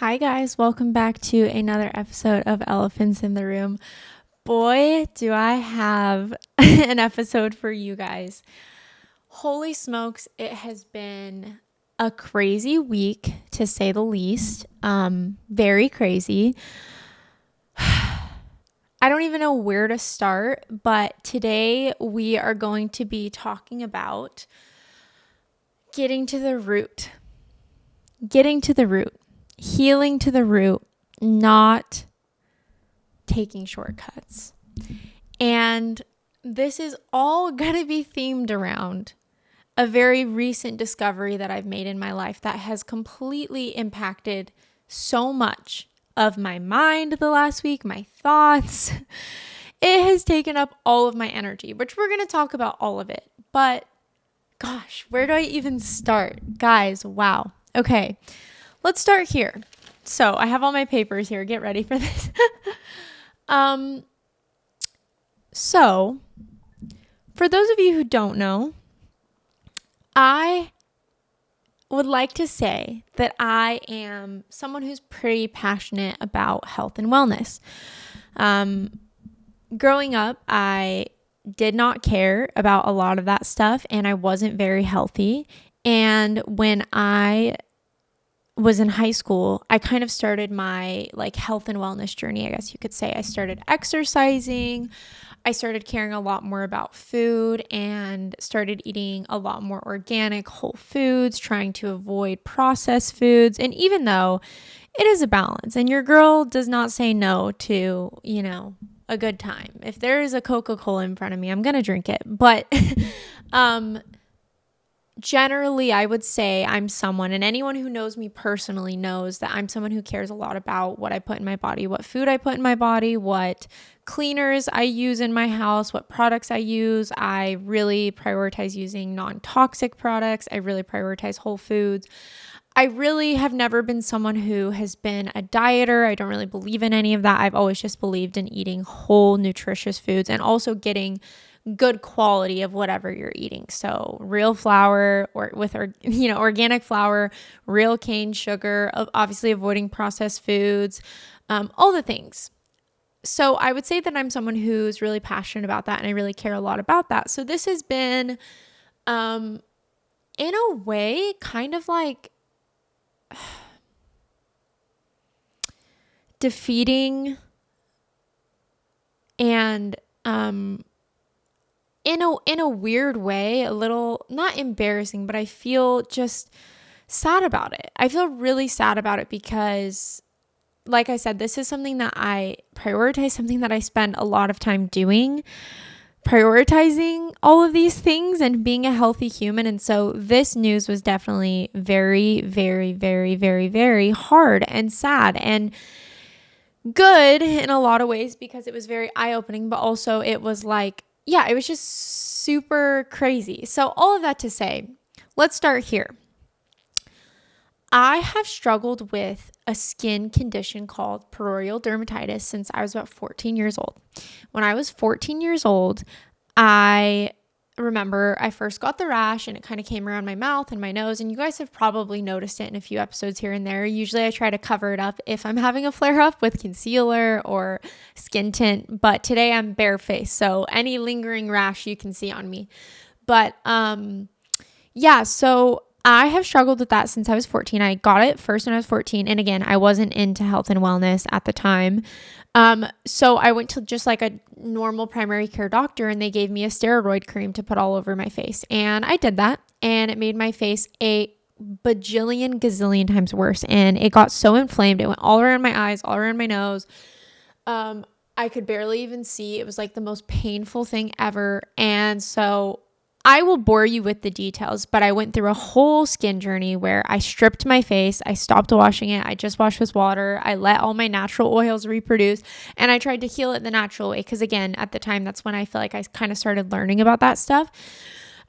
Hi guys, welcome back to another episode of Elephants in the Room. Boy, do I have an episode for you guys. Holy smokes, it has been a crazy week to say the least. Very crazy. I don't even know where to start, but today we are going to be talking about getting to the root, healing to the root, not taking shortcuts. And this is all going to be themed around a very recent discovery that I've made in my life that has completely impacted so much of my mind the last week, my thoughts. It has taken up all of my energy, which we're going to talk about all of it. But gosh, where do I even start? Guys, wow. Okay, let's start here. So I have all my papers here. Get ready for this. So for those of you who don't know, I would like to say that I am someone who's pretty passionate about health and wellness. Growing up, I did not care about a lot of that stuff, and I wasn't very healthy. And when I was in high school, I kind of started my health and wellness journey, I guess you could say. I started exercising. I started caring a lot more about food and started eating a lot more organic, whole foods, trying to avoid processed foods. And even though it is a balance, and your girl does not say no to, a good time. If there is a Coca-Cola in front of me, I'm going to drink it. But generally, I would say I'm someone, and anyone who knows me personally knows that I'm someone who cares a lot about what I put in my body, what food I put in my body, what cleaners I use in my house, what products I use. I really prioritize using non-toxic products. I really prioritize whole foods. I really have never been someone who has been a dieter. I don't really believe in any of that. I've always just believed in eating whole, nutritious foods and also getting good quality of whatever you're eating. So real flour or with organic flour, real cane sugar, obviously avoiding processed foods, all the things. So I would say that I'm someone who's really passionate about that, and I really care a lot about that. So this has been, in a way, kind of like defeating and in a weird way, a little not embarrassing, but I feel just sad about it. I feel really sad about it because, like I said, this is something that I prioritize, something that I spend a lot of time doing, prioritizing all of these things and being a healthy human. And so this news was definitely very, very, very, very, very hard and sad and good in a lot of ways because it was very eye-opening, but also it was it was just super crazy. So all of that to say, let's start here. I have struggled with a skin condition called prurial dermatitis since I was about 14 years old. When I was 14 years old, I remember I first got the rash and it kind of came around my mouth and my nose, and you guys have probably noticed it in a few episodes here and there. Usually I try to cover it up if I'm having a flare up with concealer or skin tint, but today I'm barefaced, so any lingering rash you can see on me. But so I have struggled with that since I was 14. I got it first when I was 14, and again, I wasn't into health and wellness at the time. So I went to just like a normal primary care doctor, and they gave me a steroid cream to put all over my face. And I did that, and it made my face a bajillion gazillion times worse. And it got so inflamed. It went all around my eyes, all around my nose. I could barely even see. It was like the most painful thing ever. And so I will bore you with the details, but I went through a whole skin journey where I stripped my face. I stopped washing it. I just washed with water. I let all my natural oils reproduce, and I tried to heal it the natural way because, again, at the time, that's when I feel like I kind of started learning about that stuff.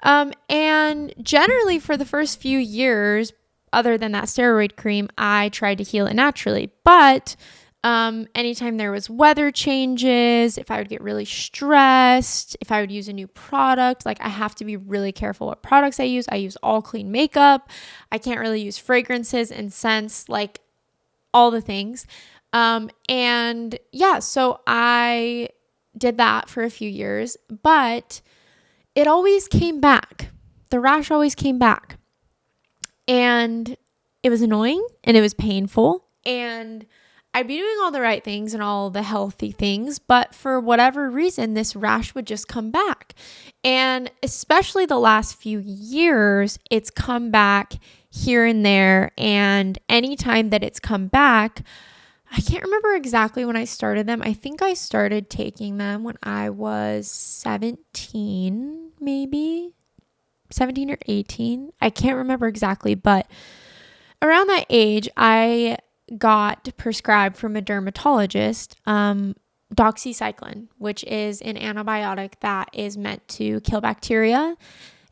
And generally for the first few years, other than that steroid cream, I tried to heal it naturally. But anytime there was weather changes, if I would get really stressed, if I would use a new product, I have to be really careful what products I use. I use all clean makeup. I can't really use fragrances and scents. all the things. And yeah, so I did that for a few years, but it always came back. The rash always came back. And it was annoying and it was painful. And I'd be doing all the right things and all the healthy things, but for whatever reason, this rash would just come back. And especially the last few years, it's come back here and there. And anytime that it's come back, I can't remember exactly when I started them. I think I started taking them when I was 17, maybe 17 or 18. I can't remember exactly, but around that age, I got prescribed from a dermatologist doxycycline, which is an antibiotic that is meant to kill bacteria.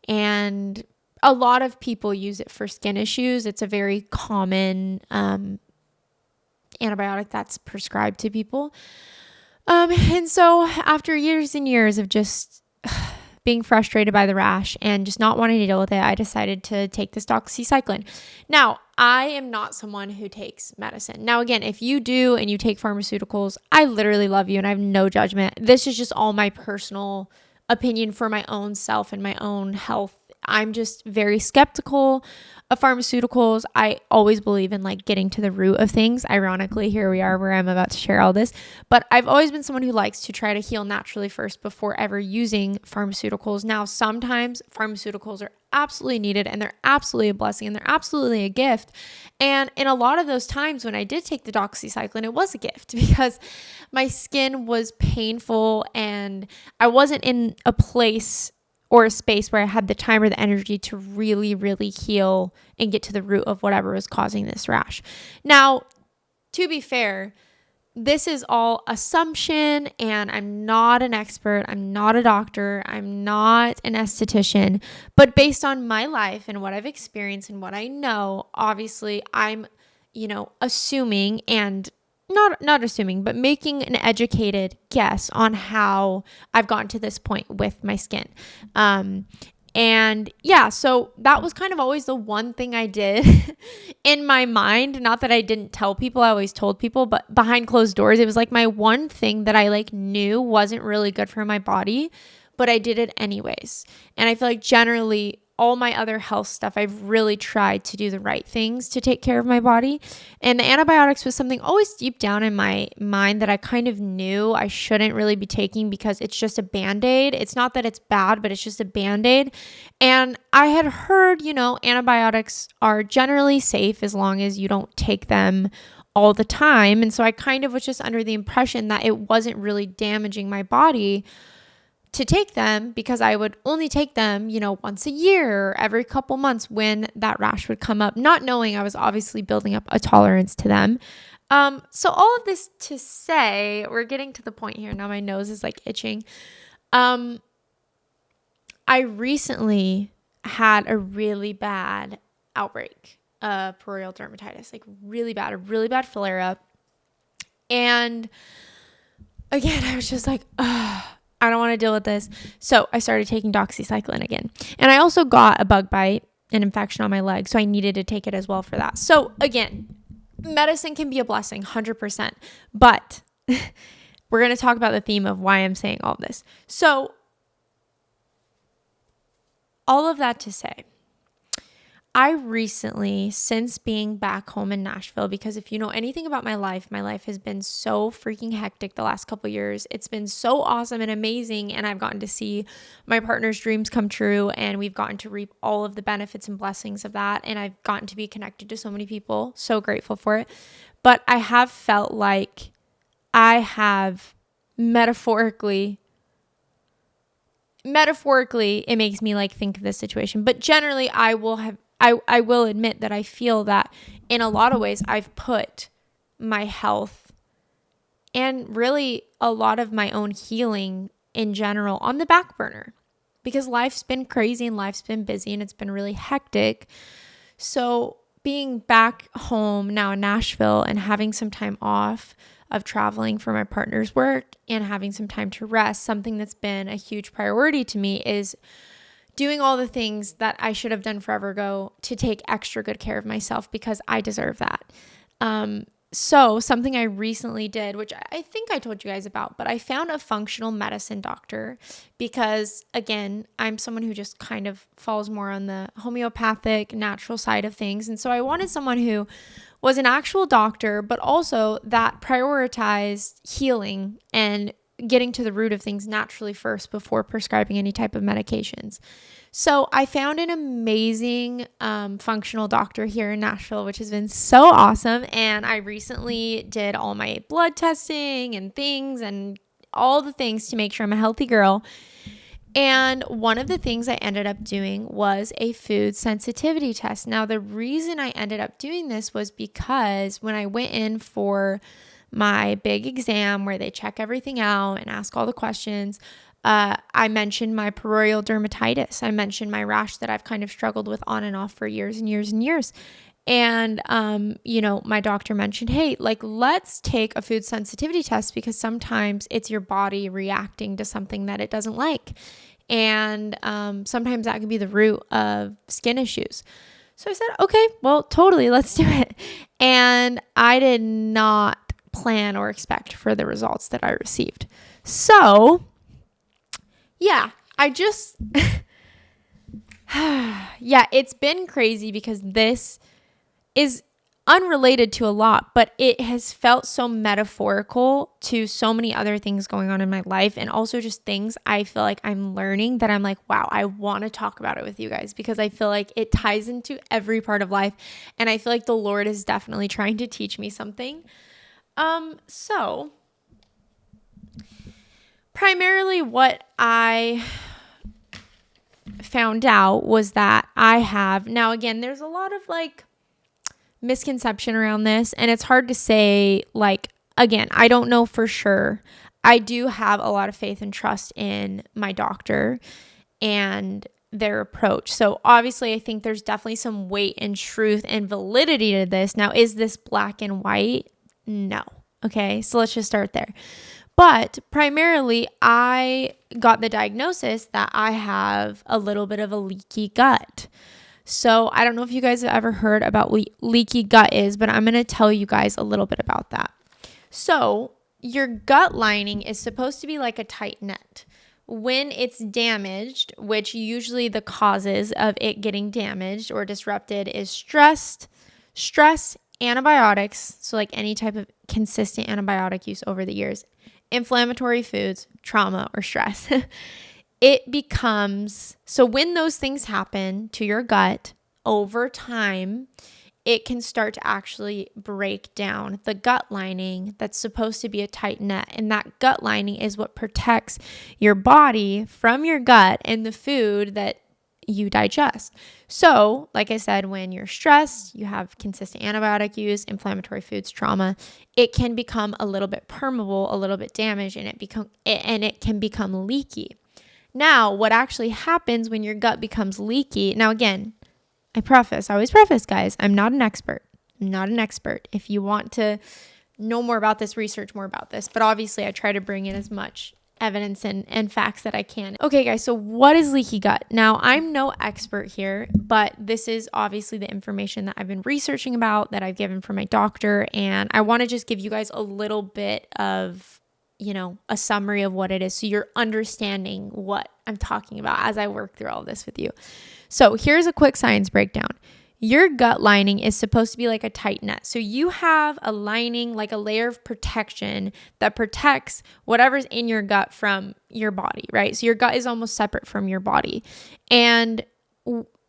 And a lot of people use it for skin issues. It's a very common antibiotic that's prescribed to people. And so after years and years of just being frustrated by the rash and just not wanting to deal with it, I decided to take this doxycycline. Now, I am not someone who takes medicine. Now, again, if you do and you take pharmaceuticals, I literally love you and I have no judgment. This is just all my personal opinion for my own self and my own health. I'm just very skeptical of pharmaceuticals. I always believe in like getting to the root of things. Ironically, here we are where I'm about to share all this, but I've always been someone who likes to try to heal naturally first before ever using pharmaceuticals. Now, sometimes pharmaceuticals are absolutely needed and they're absolutely a blessing and they're absolutely a gift. And in a lot of those times when I did take the doxycycline, it was a gift because my skin was painful and I wasn't in a place or a space where I had the time or the energy to really, really heal and get to the root of whatever was causing this rash. Now, to be fair, this is all assumption and I'm not an expert. I'm not a doctor. I'm not an esthetician. But based on my life and what I've experienced and what I know, obviously I'm, assuming and not assuming, but making an educated guess on how I've gotten to this point with my skin. And yeah, so that was kind of always the one thing I did in my mind. Not that I didn't tell people, I always told people, but behind closed doors, it was like my one thing that I knew wasn't really good for my body, but I did it anyways. And I feel like generally all my other health stuff, I've really tried to do the right things to take care of my body. And the antibiotics was something always deep down in my mind that I kind of knew I shouldn't really be taking because it's just a Band-Aid. It's not that it's bad, but it's just a Band-Aid. And I had heard, antibiotics are generally safe as long as you don't take them all the time. And so I kind of was just under the impression that it wasn't really damaging my body to take them because I would only take them, once a year or every couple months when that rash would come up, not knowing I was obviously building up a tolerance to them. So all of this to say, we're getting to the point here. Now my nose is itching. I recently had a really bad outbreak of prurial dermatitis, a really bad flare up. And again, I was just I don't want to deal with this. So I started taking doxycycline again. And I also got a bug bite, an infection on my leg. So I needed to take it as well for that. So again, medicine can be a blessing, 100%. But we're going to talk about the theme of why I'm saying all this. So all of that to say, I recently, since being back home in Nashville, because if you know anything about my life has been so freaking hectic the last couple years. It's been so awesome and amazing. And I've gotten to see my partner's dreams come true. And we've gotten to reap all of the benefits and blessings of that. And I've gotten to be connected to so many people. So grateful for it. But I have felt like I have metaphorically, it makes me think of this situation. But generally, I will admit that I feel that in a lot of ways I've put my health and really a lot of my own healing in general on the back burner because life's been crazy and life's been busy and it's been really hectic. So being back home now in Nashville and having some time off of traveling for my partner's work and having some time to rest, something that's been a huge priority to me is doing all the things that I should have done forever ago to take extra good care of myself because I deserve that. So something I recently did, which I think I told you guys about, but I found a functional medicine doctor because, again, I'm someone who just kind of falls more on the homeopathic, natural side of things. And so I wanted someone who was an actual doctor, but also that prioritized healing and getting to the root of things naturally first before prescribing any type of medications. So I found an amazing functional doctor here in Nashville, which has been so awesome. And I recently did all my blood testing and things and all the things to make sure I'm a healthy girl. And one of the things I ended up doing was a food sensitivity test. Now, the reason I ended up doing this was because when I went in for my big exam where they check everything out and ask all the questions, I mentioned my perioral dermatitis. I mentioned my rash that I've kind of struggled with on and off for years and years and years. And, my doctor mentioned, hey, like, let's take a food sensitivity test because sometimes it's your body reacting to something that it doesn't like. And sometimes that could be the root of skin issues. So I said, okay, well, totally, let's do it. And I did not plan or expect for the results that I received. So yeah, it's been crazy because this is unrelated to a lot, but it has felt so metaphorical to so many other things going on in my life, and also just things I feel like I'm learning that I'm like, wow, I want to talk about it with you guys because I feel like it ties into every part of life, and I feel like the Lord is definitely trying to teach me something. So primarily what I found out was that I have, now again, there's a lot of like misconception around this, and it's hard to say, like, again, I don't know for sure. I do have a lot of faith and trust in my doctor and their approach. So obviously I think there's definitely some weight and truth and validity to this. Now, is this black and white? No. Okay, so let's just start there. But primarily, I got the diagnosis that I have a little bit of a leaky gut. So I don't know if you guys have ever heard about leaky gut is, but I'm going to tell you guys a little bit about that. So your gut lining is supposed to be like a tight net. When it's damaged, which usually the causes of it getting damaged or disrupted is stress, antibiotics, so like any type of consistent antibiotic use over the years, inflammatory foods, trauma, or stress. It becomes, so when those things happen to your gut over time, it can start to actually break down the gut lining that's supposed to be a tight net. And that gut lining is what protects your body from your gut and the food that you digest. So, like I said, when you're stressed, you have consistent antibiotic use, inflammatory foods, trauma, it can become a little bit permeable, a little bit damaged, and it can become leaky. Now, what actually happens when your gut becomes leaky? Now, again, I always preface, guys, I'm not an expert. If you want to know more about this, research more about this. But obviously, I try to bring in as much evidence and facts that I can. Okay, guys, so what is leaky gut? Now, I'm no expert here, but this is obviously the information that I've been researching about, that I've given from my doctor, and I want to just give you guys a little bit of, a summary of what it is so you're understanding what I'm talking about as I work through all this with you. So here's a quick science breakdown. Your gut lining is supposed to be like a tight net. So you have a lining, like a layer of protection that protects whatever's in your gut from your body, right? So your gut is almost separate from your body. And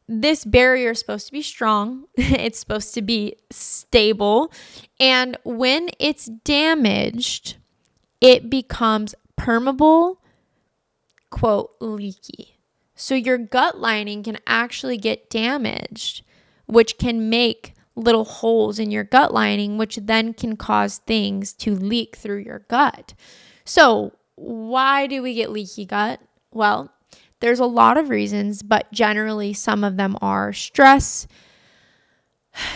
this barrier is supposed to be strong. It's supposed to be stable. And when it's damaged, it becomes permeable, quote, leaky. So your gut lining can actually get damaged, which can make little holes in your gut lining, which then can cause things to leak through your gut. So why do we get leaky gut? Well, there's a lot of reasons, but generally some of them are stress,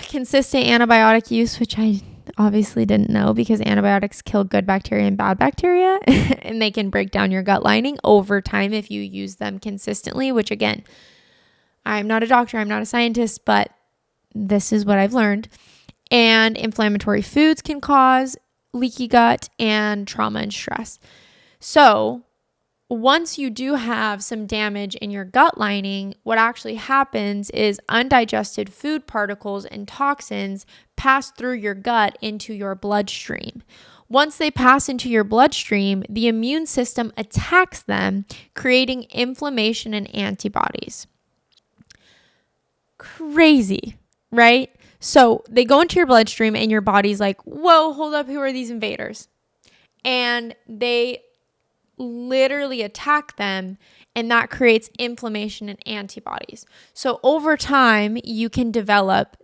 consistent antibiotic use, which I obviously didn't know because antibiotics kill good bacteria and bad bacteria, and they can break down your gut lining over time if you use them consistently, which again, I'm not a doctor, I'm not a scientist, but this is what I've learned. And inflammatory foods can cause leaky gut, and trauma and stress. So once you do have some damage in your gut lining, what actually happens is undigested food particles and toxins pass through your gut into your bloodstream. Once they pass into your bloodstream, the immune system attacks them, creating inflammation and antibodies. Crazy, right? So they go into your bloodstream and your body's like, whoa, hold up, who are these invaders? And they literally attack them, and that creates inflammation and antibodies. So over time, you can develop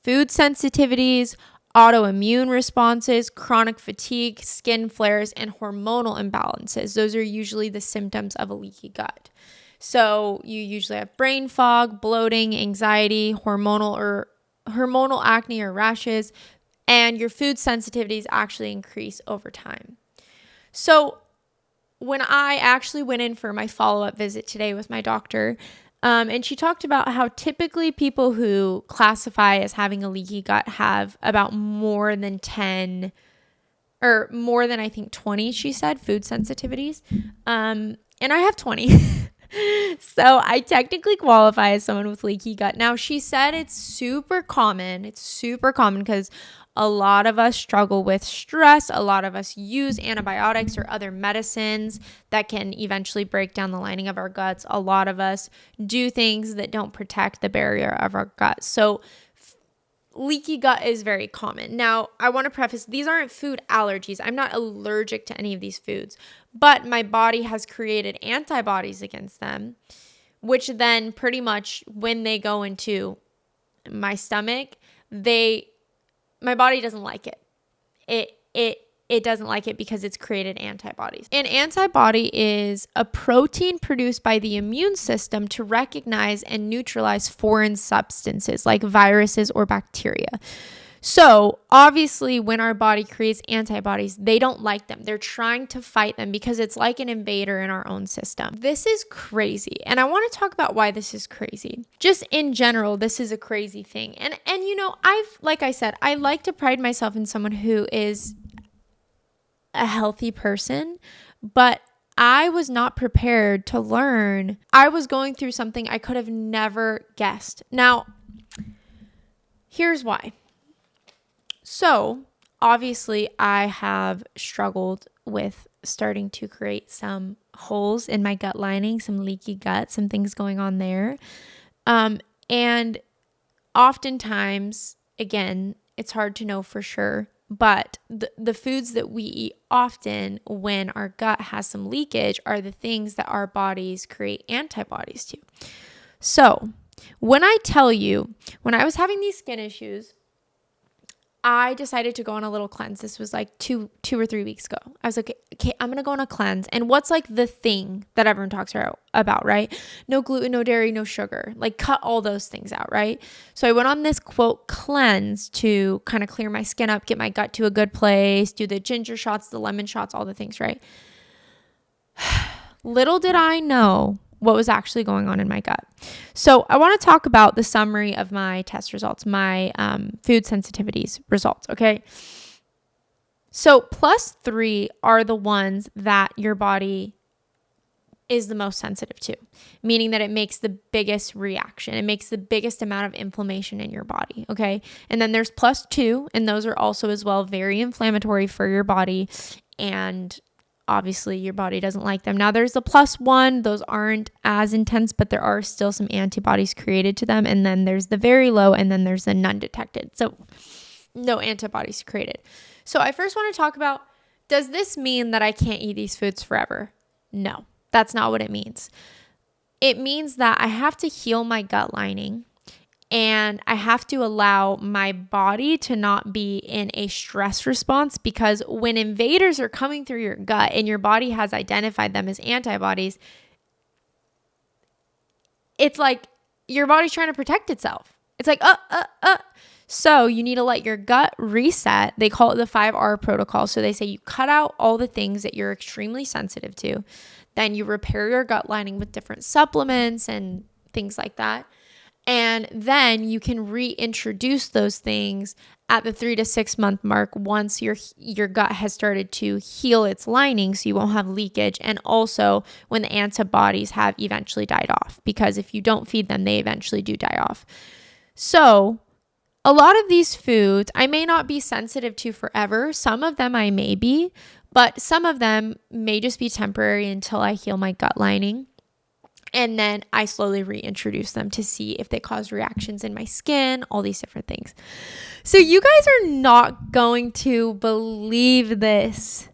food sensitivities, autoimmune responses, chronic fatigue, skin flares, and hormonal imbalances. Those are usually the symptoms of a leaky gut. So you usually have brain fog, bloating, anxiety, hormonal acne or rashes, and your food sensitivities actually increase over time. So when I actually went in for my follow-up visit today with my doctor, and she talked about how typically people who classify as having a leaky gut have about more than 10 or more than I think 20, she said, food sensitivities. And I have 20. So I technically qualify as someone with leaky gut. Now, she said it's super common. It's super common because a lot of us struggle with stress. A lot of us use antibiotics or other medicines that can eventually break down the lining of our guts. A lot of us do things that don't protect the barrier of our gut. So leaky gut is very common. Now, I want to preface, these aren't food allergies. I'm not allergic to any of these foods, but my body has created antibodies against them, which then pretty much when they go into my stomach, my body doesn't like it. It doesn't like it because it's created antibodies. An antibody is a protein produced by the immune system to recognize and neutralize foreign substances like viruses or bacteria. So obviously when our body creates antibodies, they don't like them. They're trying to fight them because it's like an invader in our own system. This is crazy. And I want to talk about why this is crazy. Just in general, this is a crazy thing. And you know, like I said, I like to pride myself in someone who is a healthy person, but I was not prepared to learn. I was going through something I could have never guessed. Now, here's why. So, obviously, I have struggled with starting to create some holes in my gut lining, some leaky gut, some things going on there. And oftentimes, again, it's hard to know for sure, but the foods that we eat often when our gut has some leakage are the things that our bodies create antibodies to. So when I tell you, when I was having these skin issues, I decided to go on a little cleanse. This was like two or 3 weeks ago. I was like, okay, I'm going to go on a cleanse. And what's like the thing that everyone talks about, right? No gluten, no dairy, no sugar. Like cut all those things out, right? So I went on this quote cleanse to kind of clear my skin up, get my gut to a good place, do the ginger shots, the lemon shots, all the things, right? Little did I know what was actually going on in my gut. So I want to talk about the summary of my test results, my food sensitivities results, okay? So +3 are the ones that your body is the most sensitive to, meaning that it makes the biggest reaction. It makes the biggest amount of inflammation in your body, okay? And then there's +2, and those are also as well very inflammatory for your body, and obviously your body doesn't like them. Now there's the +1, those aren't as intense, but there are still some antibodies created to them. And then there's the very low, and then there's the none detected. So no antibodies created. So I first want to talk about, does this mean that I can't eat these foods forever? No, that's not what it means. It means that I have to heal my gut lining, and I have to allow my body to not be in a stress response, because when invaders are coming through your gut and your body has identified them as antibodies, it's like your body's trying to protect itself. It's like, So you need to let your gut reset. They call it the 5R protocol. So they say you cut out all the things that you're extremely sensitive to. Then you repair your gut lining with different supplements and things like that. And then you can reintroduce those things at the 3 to 6 month mark once your gut has started to heal its lining, so you won't have leakage, and also when the antibodies have eventually died off, because if you don't feed them, they eventually do die off. So a lot of these foods I may not be sensitive to forever. Some of them I may be, but some of them may just be temporary until I heal my gut lining. And then I slowly reintroduce them to see if they cause reactions in my skin, all these different things. So you guys are not going to believe this.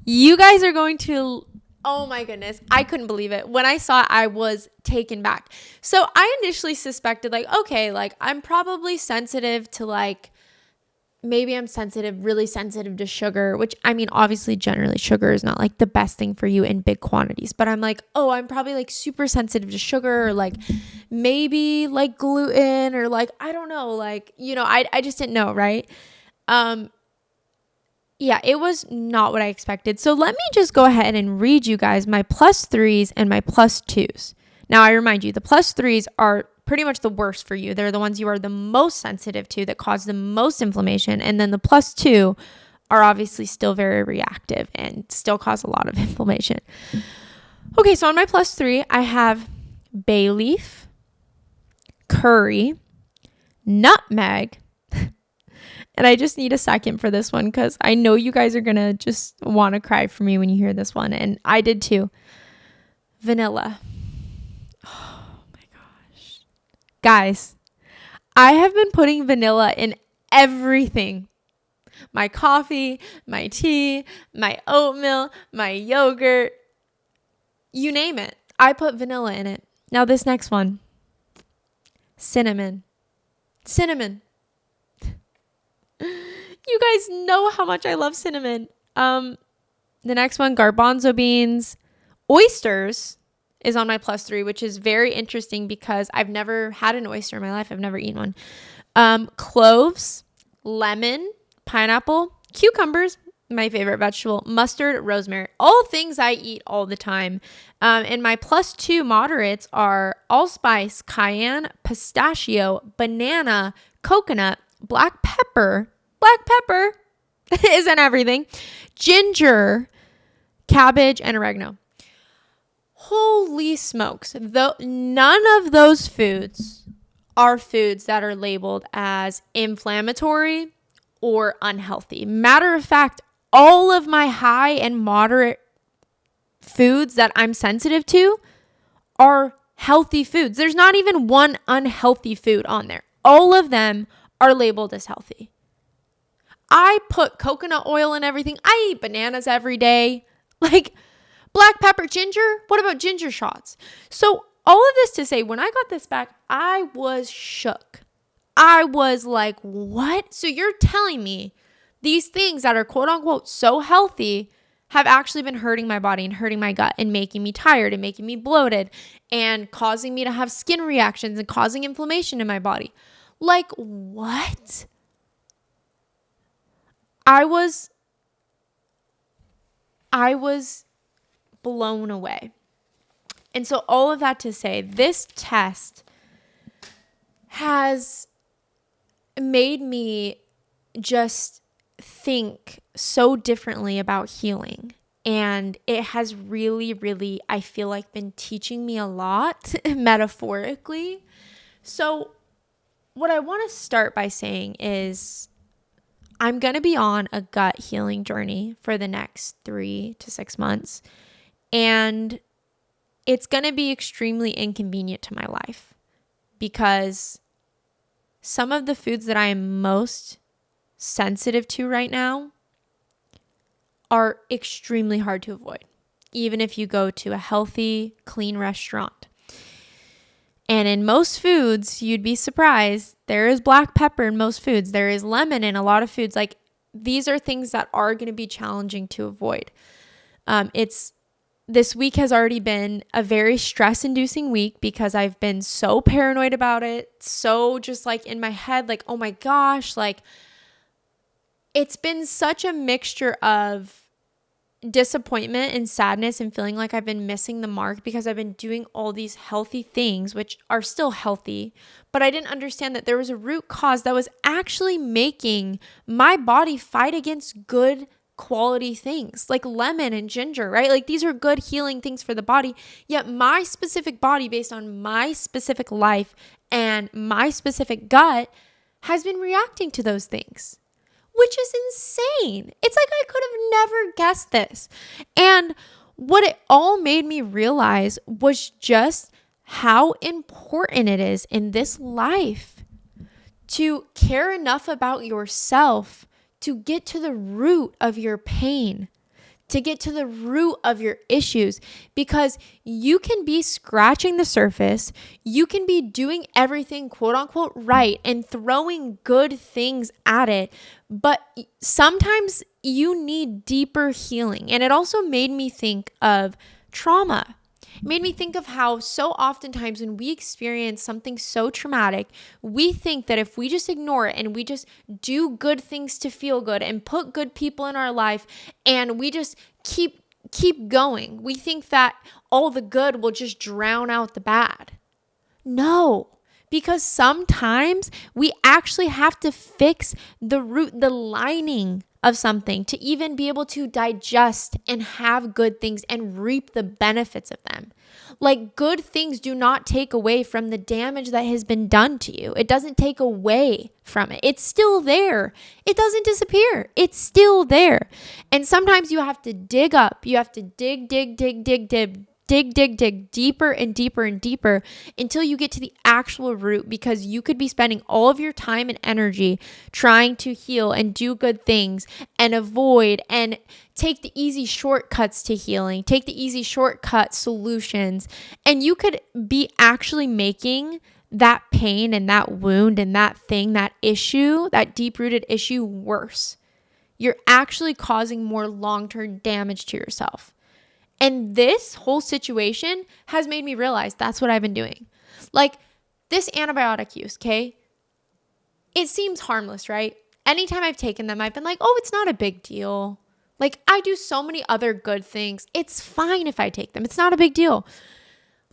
You guys are going to, oh my goodness, I couldn't believe it. When I saw it, I was taken back. So I initially suspected okay, I'm probably sensitive to maybe I'm really sensitive to sugar, which I mean, obviously generally sugar is not the best thing for you in big quantities, but I'm I'm probably super sensitive to sugar, or maybe gluten, or I don't know, I just didn't know. Right. Yeah, it was not what I expected. So let me just go ahead and read you guys my +3s and my +2s. Now I remind you, the +3s are pretty much the worst for you. They're the ones you are the most sensitive to, that cause the most inflammation. And then the +2 are obviously still very reactive and still cause a lot of inflammation. Okay, so on my +3, I have bay leaf, curry, nutmeg, and I just need a second for this one because I know you guys are going to just want to cry for me when you hear this one. And I did too. Vanilla. Guys, I have been putting vanilla in everything. My coffee, my tea, my oatmeal, my yogurt, you name it. I put vanilla in it. Now this next one, cinnamon. Cinnamon. You guys know how much I love cinnamon. The next one, garbanzo beans. Oysters is on my +3, which is very interesting because I've never had an oyster in my life. I've never eaten one. Cloves, lemon, pineapple, cucumbers, my favorite vegetable, mustard, rosemary, all things I eat all the time. And my +2 moderates are allspice, cayenne, pistachio, banana, coconut, black pepper is in everything, ginger, cabbage, and oregano. Holy smokes. None of those foods are foods that are labeled as inflammatory or unhealthy. Matter of fact, all of my high and moderate foods that I'm sensitive to are healthy foods. There's not even one unhealthy food on there. All of them are labeled as healthy. I put coconut oil in everything. I eat bananas every day. Black pepper, ginger. What about ginger shots? So all of this to say, when I got this back, I was shook. I was like, what? So you're telling me these things that are quote unquote so healthy have actually been hurting my body and hurting my gut and making me tired and making me bloated and causing me to have skin reactions and causing inflammation in my body. What? I was blown away. And so all of that to say, this test has made me just think so differently about healing. And it has really, really, I feel like, been teaching me a lot metaphorically. So what I want to start by saying is I'm going to be on a gut healing journey for the next 3 to 6 months. And it's going to be extremely inconvenient to my life because some of the foods that I am most sensitive to right now are extremely hard to avoid, even if you go to a healthy, clean restaurant. And in most foods, you'd be surprised, there is black pepper in most foods. There is lemon in a lot of foods. These are things that are going to be challenging to avoid. This week has already been a very stress-inducing week because I've been so paranoid about it, so just in my head, oh my gosh, it's been such a mixture of disappointment and sadness and feeling like I've been missing the mark because I've been doing all these healthy things, which are still healthy, but I didn't understand that there was a root cause that was actually making my body fight against good quality things like lemon and ginger, right? Like these are good healing things for the body, yet my specific body, based on my specific life and my specific gut, has been reacting to those things, which is insane. It's like I could have never guessed this. And what it all made me realize was just how important it is in this life to care enough about yourself to get to the root of your pain, to get to the root of your issues, because you can be scratching the surface, you can be doing everything quote unquote right and throwing good things at it, but sometimes you need deeper healing. And it also made me think of trauma. It made me think of how so oftentimes when we experience something so traumatic, we think that if we just ignore it and we just do good things to feel good and put good people in our life and we just keep going, we think that all the good will just drown out the bad. No, because sometimes we actually have to fix the root, the lining of something to even be able to digest and have good things and reap the benefits of them. Like good things do not take away from the damage that has been done to you. It doesn't take away from it. It's still there. It doesn't disappear. It's still there. And sometimes you have to dig up. You have to dig deeper and deeper and deeper until you get to the actual root, because you could be spending all of your time and energy trying to heal and do good things and avoid and take the easy shortcuts to healing, take the easy shortcut solutions, and you could be actually making that pain and that wound and that thing, that issue, that deep-rooted issue worse. You're actually causing more long-term damage to yourself. And this whole situation has made me realize that's what I've been doing. Like this antibiotic use, okay? It seems harmless, right? Anytime I've taken them, I've been like, oh, it's not a big deal. Like I do so many other good things. It's fine if I take them. It's not a big deal.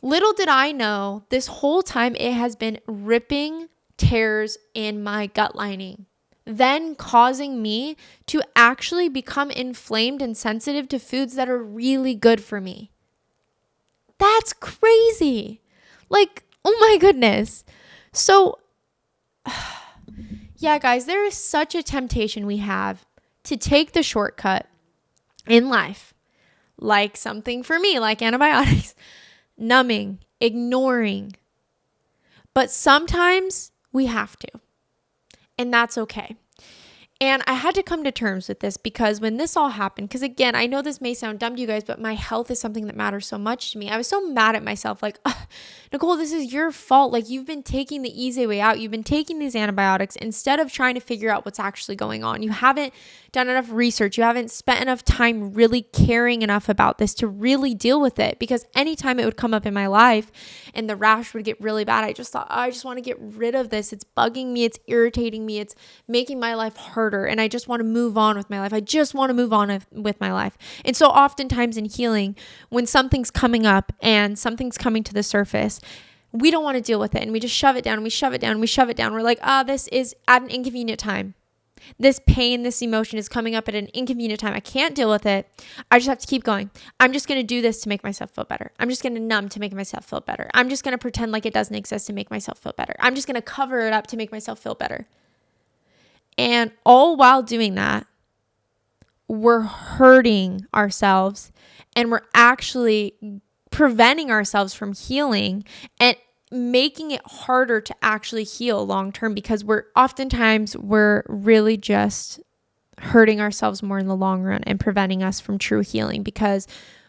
Little did I know, this whole time it has been ripping tears in my gut lining, then causing me to actually become inflamed and sensitive to foods that are really good for me. That's crazy. Like, oh my goodness. So, yeah, guys, there is such a temptation we have to take the shortcut in life, like something for me, like antibiotics, numbing, ignoring. But sometimes we have to. And that's okay. And I had to come to terms with this because when this all happened, because again, I know this may sound dumb to you guys, but my health is something that matters so much to me. I was so mad at myself, like, Nicole, this is your fault. Like you've been taking the easy way out. You've been taking these antibiotics instead of trying to figure out what's actually going on. You haven't done enough research. You haven't spent enough time really caring enough about this to really deal with it, because anytime it would come up in my life and the rash would get really bad, I just thought, I just want to get rid of this. It's bugging me. It's irritating me. It's making my life harder. And I just want to move on with my life. I just want to move on with my life. And so oftentimes in healing, when something's coming up and something's coming to the surface, we don't want to deal with it. And we just shove it down and we shove it down and we shove it down. We're like, this is at an inconvenient time. This pain, this emotion is coming up at an inconvenient time. I can't deal with it. I just have to keep going. I'm just going to do this to make myself feel better. I'm just going to numb to make myself feel better. I'm just going to pretend like it doesn't exist to make myself feel better. I'm just going to cover it up to make myself feel better. And all while doing that, we're hurting ourselves and we're actually preventing ourselves from healing and making it harder to actually heal long term, because we're really just hurting ourselves more in the long run and preventing us from true healing. Because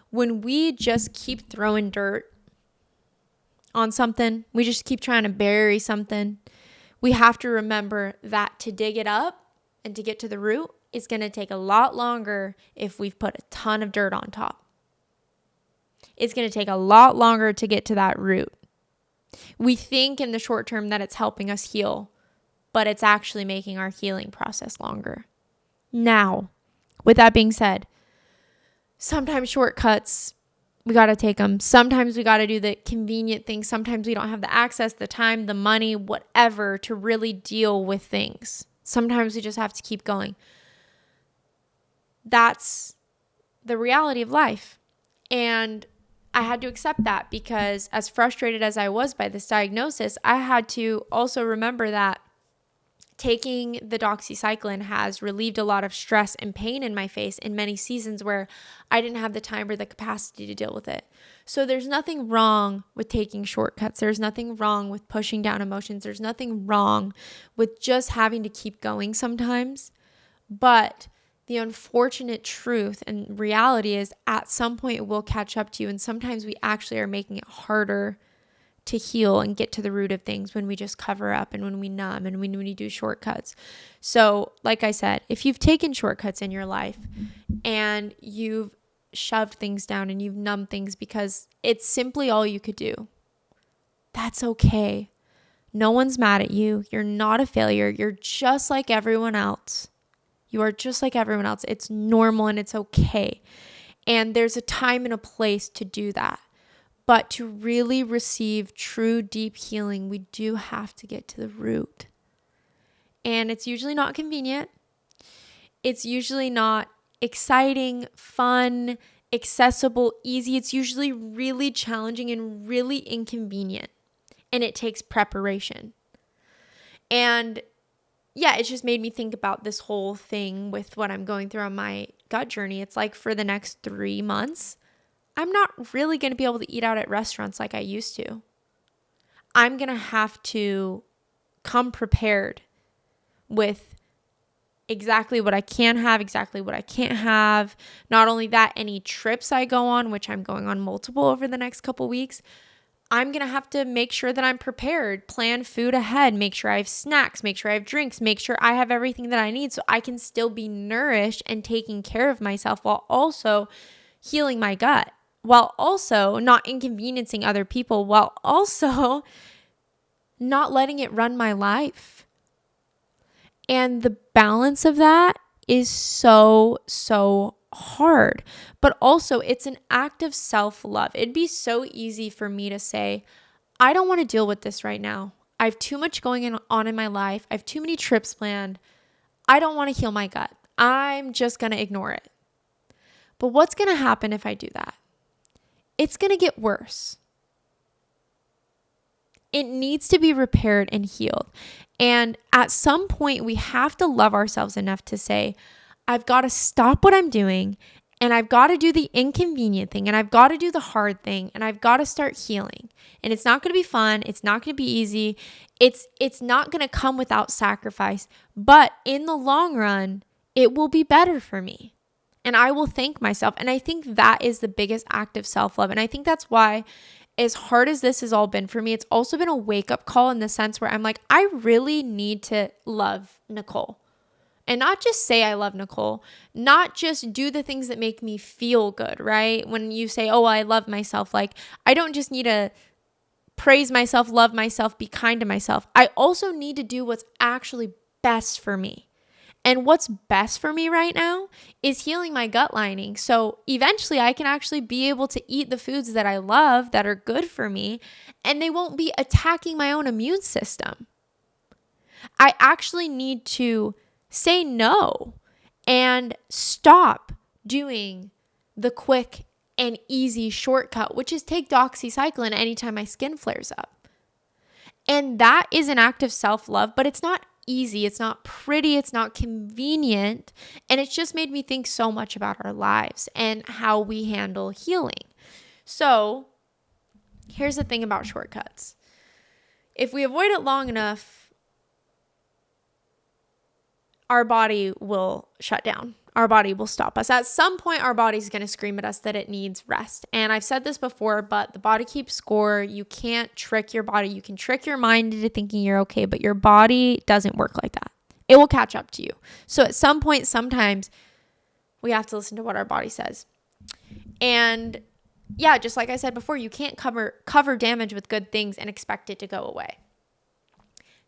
when we just keep throwing dirt on something, we just keep trying to bury something, we have to remember that to dig it up and to get to the root is going to take a lot longer if we've put a ton of dirt on top. It's going to take a lot longer to get to that root. We think in the short term that it's helping us heal, but it's actually making our healing process longer. Now, with that being said, sometimes shortcuts, we got to take them. Sometimes we got to do the convenient things. Sometimes we don't have the access, the time, the money, whatever to really deal with things. Sometimes we just have to keep going. That's the reality of life. And I had to accept that because as frustrated as I was by this diagnosis, I had to also remember that taking the doxycycline has relieved a lot of stress and pain in my face in many seasons where I didn't have the time or the capacity to deal with it. So there's nothing wrong with taking shortcuts. There's nothing wrong with pushing down emotions. There's nothing wrong with just having to keep going sometimes. But the unfortunate truth and reality is at some point it will catch up to you. And sometimes we actually are making it harder to heal and get to the root of things when we just cover up and when we numb and when we do shortcuts. So like I said, if you've taken shortcuts in your life and you've shoved things down and you've numbed things because it's simply all you could do, that's okay. No one's mad at you. You're not a failure. You're just like everyone else. You are just like everyone else. It's normal and it's okay. And there's a time and a place to do that. But to really receive true deep healing, we do have to get to the root. And it's usually not convenient. It's usually not exciting, fun, accessible, easy. It's usually really challenging and really inconvenient. And it takes preparation. And yeah, it just made me think about this whole thing with what I'm going through on my gut journey. It's like for the next 3 months, I'm not really going to be able to eat out at restaurants like I used to. I'm going to have to come prepared with exactly what I can have, exactly what I can't have. Not only that, any trips I go on, which I'm going on multiple over the next couple weeks, I'm going to have to make sure that I'm prepared, plan food ahead, make sure I have snacks, make sure I have drinks, make sure I have everything that I need so I can still be nourished and taking care of myself while also healing my gut, while also not inconveniencing other people, while also not letting it run my life. And the balance of that is so hard. But also it's an act of self-love. It'd be so easy for me to say, I don't want to deal with this right now. I have too much going on in my life. I have too many trips planned. I don't want to heal my gut. I'm just going to ignore it. But what's going to happen if I do that? It's going to get worse. It needs to be repaired and healed. And at some point, we have to love ourselves enough to say, I've got to stop what I'm doing and I've got to do the inconvenient thing and I've got to do the hard thing and I've got to start healing. And it's not going to be fun. It's not going to be easy. It's not going to come without sacrifice. But in the long run, it will be better for me. And I will thank myself. And I think that is the biggest act of self-love. And I think that's why, as hard as this has all been for me, it's also been a wake-up call in the sense where I'm like, I really need to love Nicole. And not just say I love Nicole, not just do the things that make me feel good, right? When you say, oh, I love myself, like I don't just need to praise myself, love myself, be kind to myself. I also need to do what's actually best for me. And what's best for me right now is healing my gut lining. So eventually I can actually be able to eat the foods that I love that are good for me, and they won't be attacking my own immune system. I actually need to say no and stop doing the quick and easy shortcut, which is take doxycycline anytime my skin flares up. And that is an act of self-love, but it's not easy, it's not pretty, it's not convenient, and it's just made me think so much about our lives and how we handle healing. So here's the thing about shortcuts. If we avoid it long enough, our body will shut down. Our body will stop us. At some point, our body's going to scream at us that it needs rest. And I've said this before, but the body keeps score. You can't trick your body. You can trick your mind into thinking you're okay, but your body doesn't work like that. It will catch up to you. So at some point, sometimes we have to listen to what our body says. And yeah, just like I said before, you can't cover damage with good things and expect it to go away.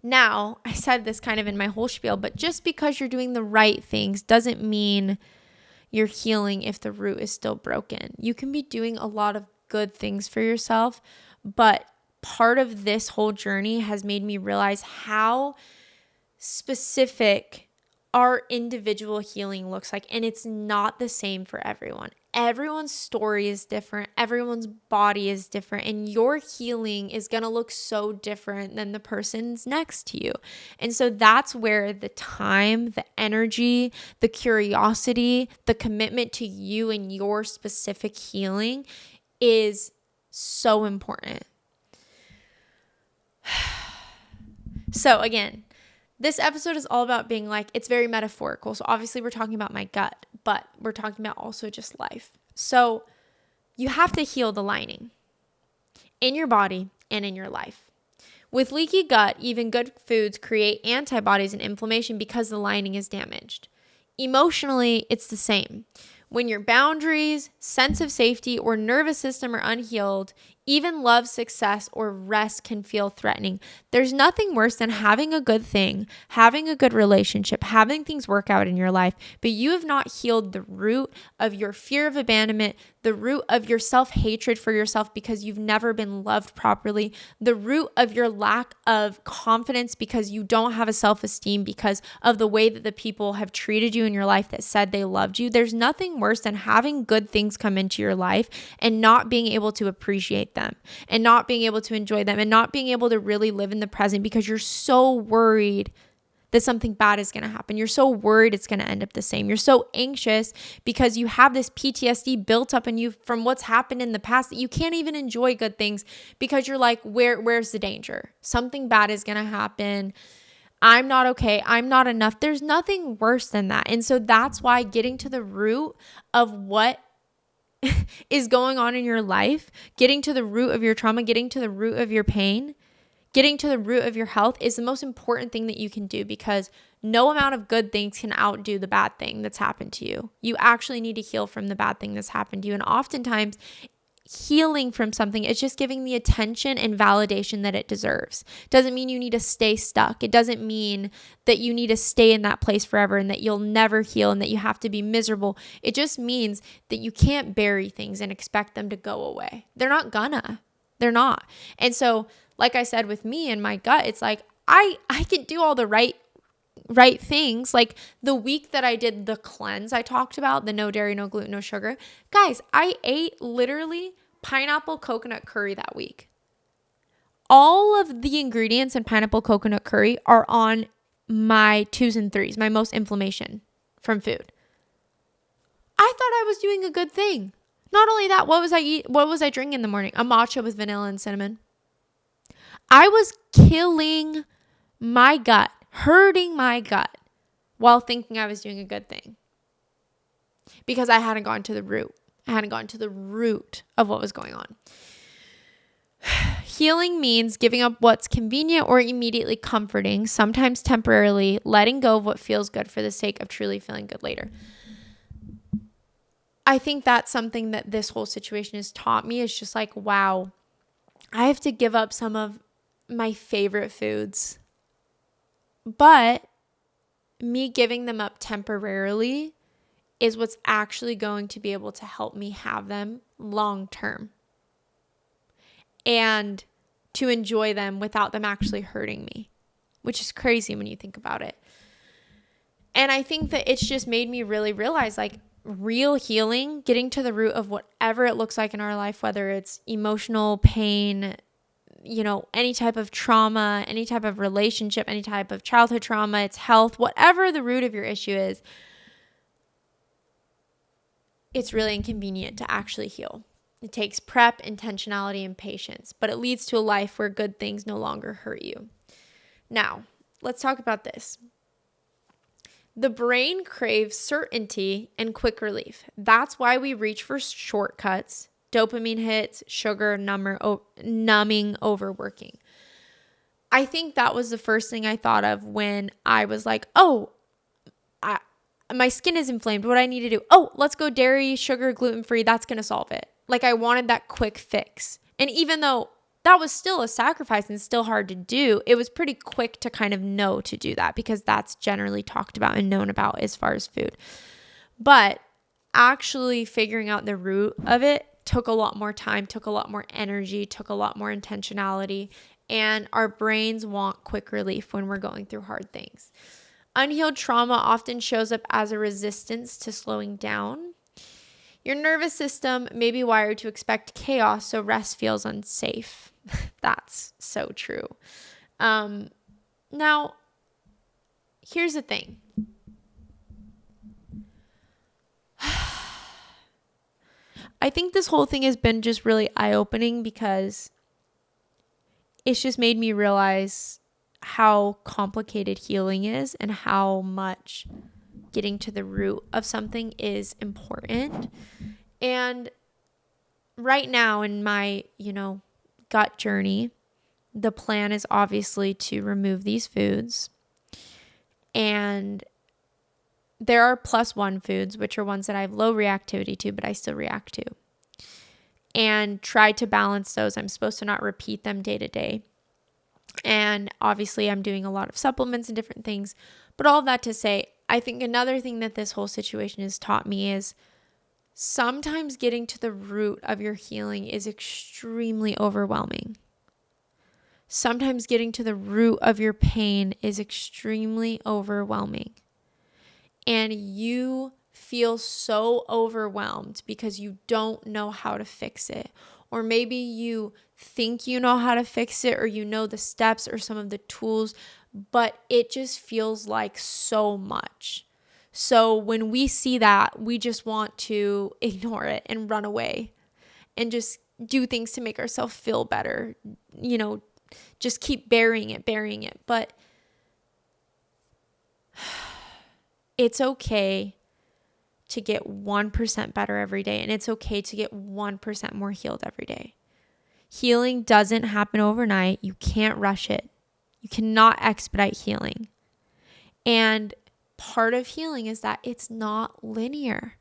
Now, I said this kind of in my whole spiel, but just because you're doing the right things doesn't mean you're healing if the root is still broken. You can be doing a lot of good things for yourself, but part of this whole journey has made me realize how specific our individual healing looks like, and it's not the same for everyone. Everyone's story is different. Everyone's body is different, and your healing is going to look so different than the person's next to you. And so that's where the time, the energy, the curiosity, the commitment to you and your specific healing is so important. So again, this episode is all about being like, it's very metaphorical. So obviously we're talking about my gut, but we're talking about also just life. So you have to heal the lining in your body and in your life. With leaky gut, even good foods create antibodies and inflammation because the lining is damaged. Emotionally, it's the same. When your boundaries, sense of safety, or nervous system are unhealed, even love, success, or rest can feel threatening. There's nothing worse than having a good thing, having a good relationship, having things work out in your life, but you have not healed the root of your fear of abandonment, the root of your self-hatred for yourself because you've never been loved properly, the root of your lack of confidence because you don't have a self-esteem because of the way that the people have treated you in your life that said they loved you. There's nothing worse than having good things come into your life and not being able to appreciate them and not being able to enjoy them and not being able to really live in the present because you're so worried that something bad is going to happen. You're so worried it's going to end up the same. You're so anxious because you have this PTSD built up in you from what's happened in the past that you can't even enjoy good things because you're like, where's the danger? Something bad is going to happen. I'm not okay. I'm not enough. There's nothing worse than that. And so that's why getting to the root of what is going on in your life, getting to the root of your trauma, getting to the root of your pain, getting to the root of your health is the most important thing that you can do because no amount of good things can outdo the bad thing that's happened to you. You actually need to heal from the bad thing that's happened to you. And oftentimes, healing from something is just giving the attention and validation that it deserves. Doesn't mean you need to stay stuck. It doesn't mean that you need to stay in that place forever and that you'll never heal and that you have to be miserable. It just means that you can't bury things and expect them to go away. They're not. And so, like I said, with me and my gut, it's like I could do all the right things. Like the week that I did the cleanse I talked about, the no dairy, no gluten, no sugar. Guys, I ate literally pineapple coconut curry that week. All of the ingredients in pineapple coconut curry are on my 2s and 3s, my most inflammation from food. I thought I was doing a good thing. Not only that, what was I drinking in the morning? A matcha with vanilla and cinnamon. I was killing my gut, hurting my gut while thinking I was doing a good thing because I hadn't gone to the root. I hadn't gone to the root of what was going on. Healing means giving up what's convenient or immediately comforting, sometimes temporarily, letting go of what feels good for the sake of truly feeling good later. I think that's something that this whole situation has taught me. It's just like, wow, I have to give up some of my favorite foods. But me giving them up temporarily is what's actually going to be able to help me have them long term and to enjoy them without them actually hurting me, which is crazy when you think about it. And I think that it's just made me really realize like real healing, getting to the root of whatever it looks like in our life, whether it's emotional pain, any type of trauma, any type of relationship, any type of childhood trauma, it's health, whatever the root of your issue is, it's really inconvenient to actually heal. It takes prep, intentionality, and patience, but it leads to a life where good things no longer hurt you. Now, let's talk about this. The brain craves certainty and quick relief. That's why we reach for shortcuts, dopamine hits, sugar, numbing, overworking. I think that was the first thing I thought of when I was like, my skin is inflamed. What do I need to do? Oh, let's go dairy, sugar, gluten-free. That's going to solve it. Like I wanted that quick fix. And even though that was still a sacrifice and still hard to do, it was pretty quick to kind of know to do that because that's generally talked about and known about as far as food. But actually figuring out the root of it took a lot more time, took a lot more energy, took a lot more intentionality, and our brains want quick relief when we're going through hard things. Unhealed trauma often shows up as a resistance to slowing down. Your nervous system may be wired to expect chaos, so rest feels unsafe. That's so true. Now, here's the thing. I think this whole thing has been just really eye-opening because it's just made me realize how complicated healing is and how much getting to the root of something is important. And right now in my, gut journey, the plan is obviously to remove these foods. And there are +1 foods, which are ones that I have low reactivity to, but I still react to. And try to balance those. I'm supposed to not repeat them day to day. And obviously I'm doing a lot of supplements and different things. But all of that to say, I think another thing that this whole situation has taught me is sometimes getting to the root of your healing is extremely overwhelming. Sometimes getting to the root of your pain is extremely overwhelming. And you feel so overwhelmed because you don't know how to fix it. Or maybe you think you know how to fix it, or you know the steps or some of the tools, but it just feels like so much. So when we see that, we just want to ignore it and run away and just do things to make ourselves feel better. Just keep burying it. But it's okay to get 1% better every day, and it's okay to get 1% more healed every day. Healing doesn't happen overnight. You can't rush it. You cannot expedite healing. And part of healing is that it's not linear.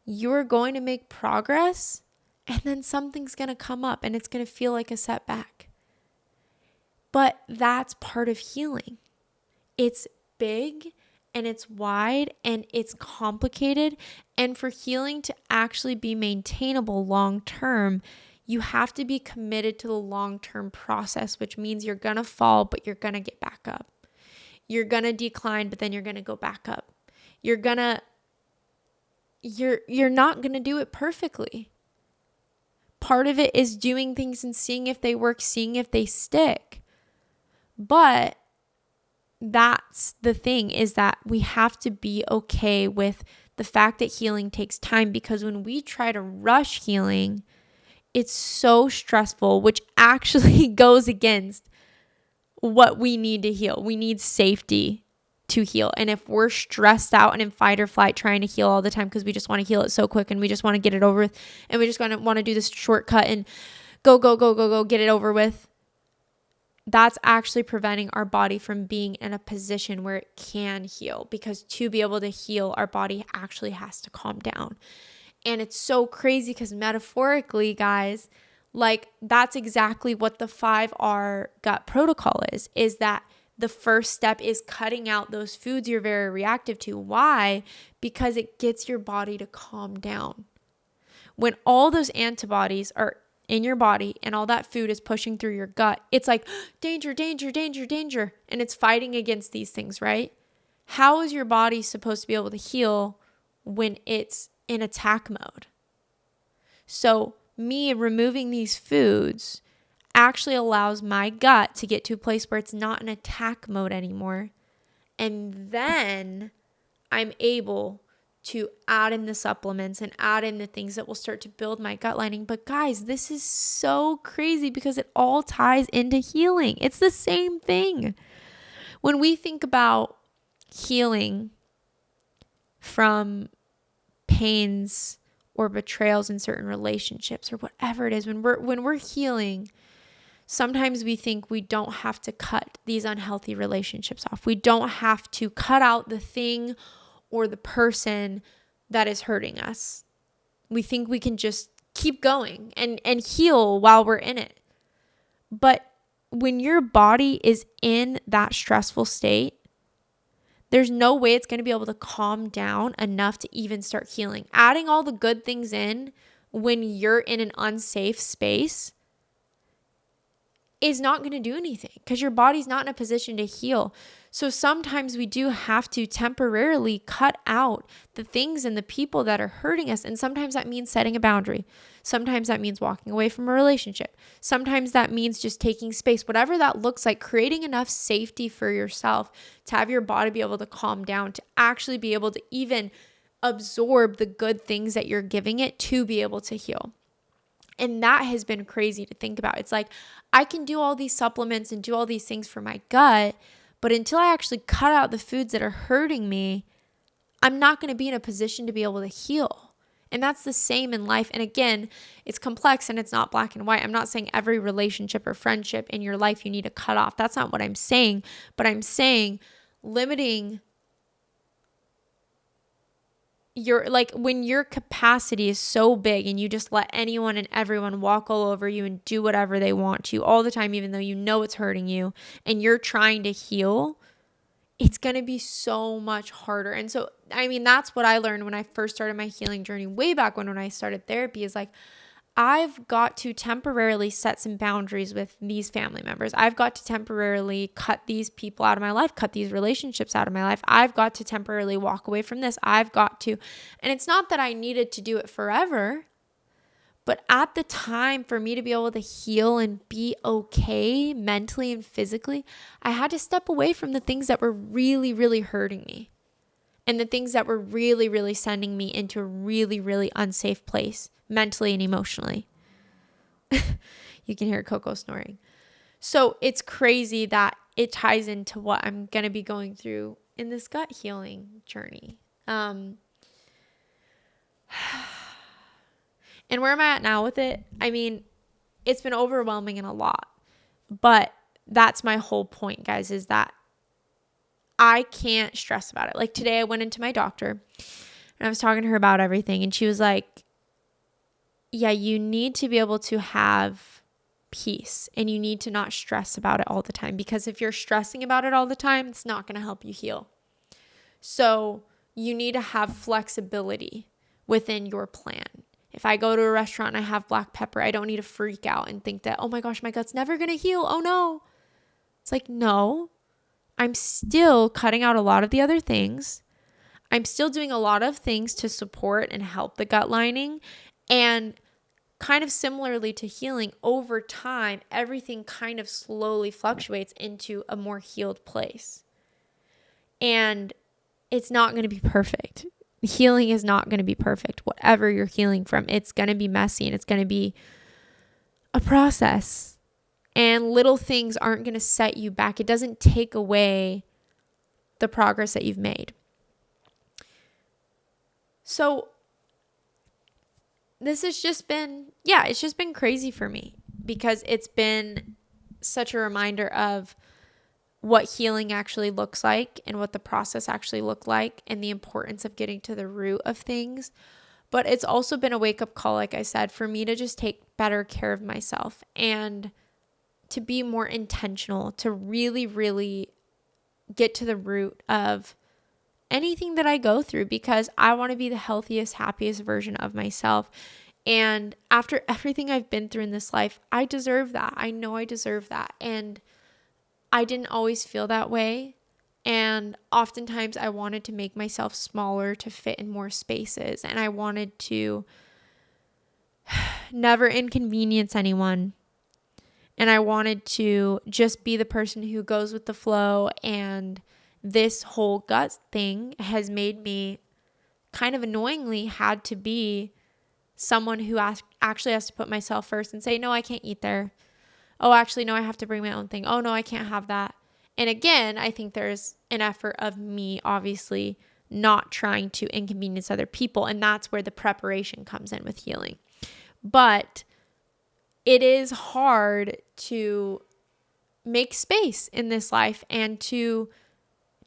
You're going to make progress, and then something's going to come up, and it's going to feel like a setback. But that's part of healing. It's big, and it's wide, and it's complicated. And for healing to actually be maintainable long term, you have to be committed to the long-term process, which means you're going to fall, but you're going to get back up. You're going to decline, but then you're going to go back up. You're not going to do it perfectly. Part of it is doing things and seeing if they work, seeing if they stick. But that's the thing, is that we have to be okay with the fact that healing takes time, because when we try to rush healing, it's so stressful, which actually goes against what we need to heal. We need safety to heal. And if we're stressed out and in fight or flight trying to heal all the time because we just want to heal it so quick and we just want to get it over with, and we just want to do this shortcut and go, get it over with, that's actually preventing our body from being in a position where it can heal. Because to be able to heal, our body actually has to calm down. And it's so crazy because metaphorically, guys, like that's exactly what the 5R gut protocol is that the first step is cutting out those foods you're very reactive to. Why? Because it gets your body to calm down. When all those antibodies are in your body and all that food is pushing through your gut, it's like danger, danger, danger, danger. And it's fighting against these things, right? How is your body supposed to be able to heal when it's in attack mode? So me removing these foods actually allows my gut to get to a place where it's not in attack mode anymore. And then I'm able to add in the supplements and add in the things that will start to build my gut lining. But guys, this is so crazy because it all ties into healing. It's the same thing. When we think about healing from pains or betrayals in certain relationships or whatever it is, when we're healing, sometimes we think we don't have to cut these unhealthy relationships off. We don't have to cut out the thing or the person that is hurting us. We think we can just keep going and heal while we're in it. But when your body is in that stressful state, there's no way it's going to be able to calm down enough to even start healing. Adding all the good things in when you're in an unsafe space is not going to do anything because your body's not in a position to heal. So sometimes we do have to temporarily cut out the things and the people that are hurting us. And sometimes that means setting a boundary. Sometimes that means walking away from a relationship. Sometimes that means just taking space, whatever that looks like, creating enough safety for yourself to have your body be able to calm down, to actually be able to even absorb the good things that you're giving it to be able to heal. And that has been crazy to think about. It's like, I can do all these supplements and do all these things for my gut, but until I actually cut out the foods that are hurting me, I'm not going to be in a position to be able to heal. And that's the same in life. And again, it's complex and it's not black and white. I'm not saying every relationship or friendship in your life you need to cut off. That's not what I'm saying. But I'm saying limiting when your capacity is so big and you just let anyone and everyone walk all over you and do whatever they want to all the time, even though you know it's hurting you and you're trying to heal, it's going to be so much harder. And so, I mean, that's what I learned when I first started my healing journey way back when I started therapy, is like, I've got to temporarily set some boundaries with these family members. I've got to temporarily cut these people out of my life, cut these relationships out of my life. I've got to temporarily walk away from this. I've got to, and it's not that I needed to do it forever, but at the time for me to be able to heal and be okay mentally and physically, I had to step away from the things that were really, really hurting me and the things that were really, really sending me into a really, really unsafe place mentally and emotionally. You can hear Coco snoring. So it's crazy that it ties into what I'm going to be going through in this gut healing journey. And where am I at now with it? I mean, it's been overwhelming and a lot, but that's my whole point, guys, is that I can't stress about it. Like today I went into my doctor and I was talking to her about everything, and she was like, yeah, you need to be able to have peace and you need to not stress about it all the time, because if you're stressing about it all the time, it's not going to help you heal. So you need to have flexibility within your plan. If I go to a restaurant and I have black pepper, I don't need to freak out and think that, oh my gosh, my gut's never going to heal. Oh no. It's like, no, I'm still cutting out a lot of the other things. I'm still doing a lot of things to support and help the gut lining. And kind of similarly to healing, over time, everything kind of slowly fluctuates into a more healed place. And it's not going to be perfect. Healing is not going to be perfect. Whatever you're healing from, it's going to be messy and it's going to be a process. And little things aren't going to set you back. It doesn't take away the progress that you've made. So this has just been, it's just been crazy for me, because it's been such a reminder of what healing actually looks like and what the process actually looked like and the importance of getting to the root of things. But it's also been a wake-up call, like I said, for me to just take better care of myself and to be more intentional, to really, really get to the root of anything that I go through, because I want to be the healthiest, happiest version of myself. And after everything I've been through in this life, I deserve that. I know I deserve that. And I didn't always feel that way. And oftentimes I wanted to make myself smaller to fit in more spaces. And I wanted to never inconvenience anyone. And I wanted to just be the person who goes with the flow. And this whole gut thing has made me kind of annoyingly had to be someone who actually has to put myself first and say, no, I can't eat there. Oh, actually, no, I have to bring my own thing. Oh, no, I can't have that. And again, I think there's an effort of me, obviously, not trying to inconvenience other people. And that's where the preparation comes in with healing. But it is hard to make space in this life and to